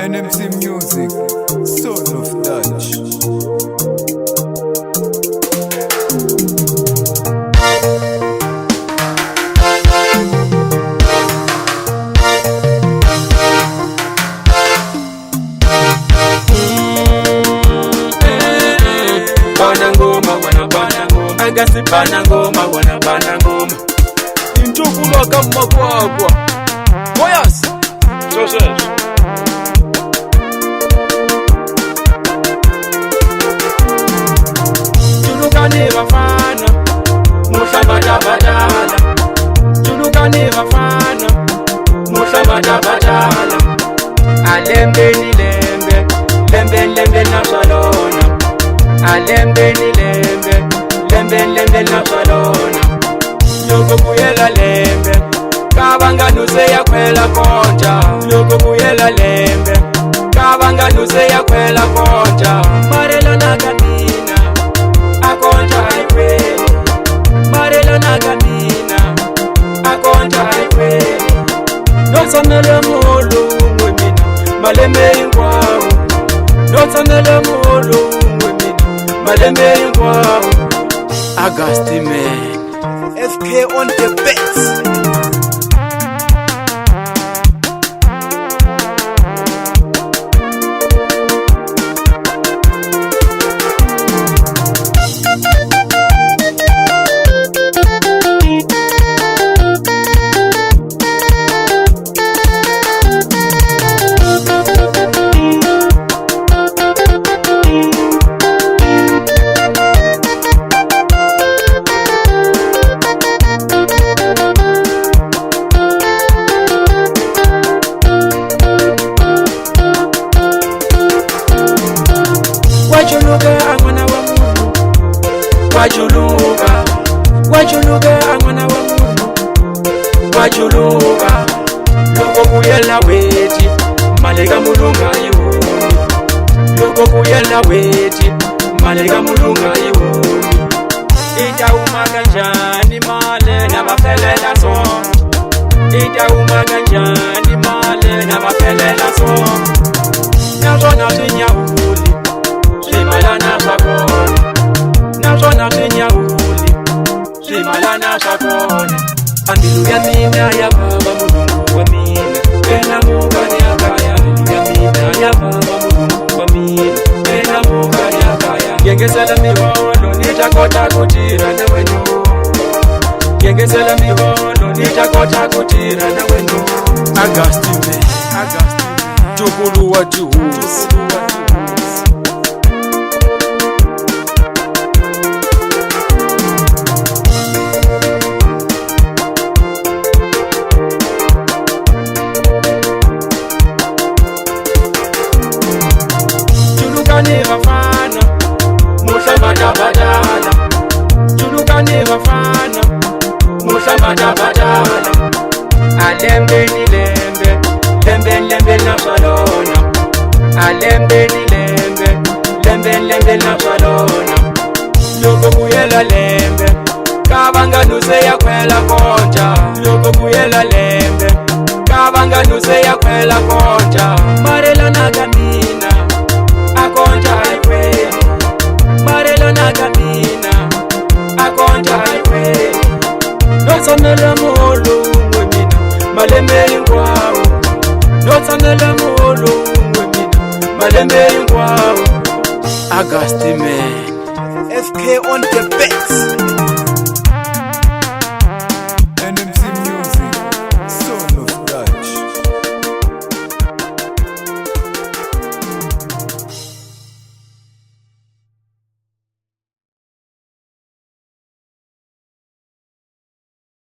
NMC Music, Soul of Dutch. Agasi bana ngoma, wana bana ngoma. Intukulo kama kwakwa. Boyas. Sausage. Julukani bafana, muhlabada badala. Julukani bafana, muhlabada badala. Alembe ni lembe, lembe lembe na salona. Alembe ni lembe. Lembe na salona. Yoko buyela lembe, kabanga nuse ya kwela konja. Yoko buyela lembe, kabanga nuse ya kwela konja. Marelo nagamina, akonja ikweli. Marelo nagamina, akonja ikweli. Notsamele molo mwemina, malembe ingwawo. Notsamele molo mwemina, malembe ingwawo. Agasti man, FK on the beats. Wajuluka angwana wa mungu. Wajuluka loko kuyela weti, malega mulunga iwuni. Loko kuyela weti, malega mulunga iwuni. Ita umaganjani male na bafelela so. Ita umaganjani male na bafelela so. Nazona tinyahuli, shimalana sakoni. Nazona tinyahuli, shimalana sakoni. Haleluya mina ya baba mulungu wa mina. Ena mugani akaya. Haleluya mina ya baba mulungu wa mina. Ena mugani akaya. Gengesela mihono nitakota kutira na wenu. Gengesela mihono nitakota kutira na wenu. Agasti me, Agasti me. Tukulu wa juhusi. Julukani bafana, muhlabada badala. Julukani bafana, muhlabada badala. Alembe ni lembe, lembe lembe na salona. Alembe ni lembe, lembe lembe na salona. Yoko buyela lembe, kabanga nuse ya kwela konja. Yoko buyela lembe, kabanga nuse ya kwela konja. Marelo nagamina, akonja ikweli. Marelo nagamina, akonja ikweli. Notsamele molo mwemina, malembe ingwawo. Notsamele molo mwemina, malembe ingwawo. Agasti man, FK on the beats.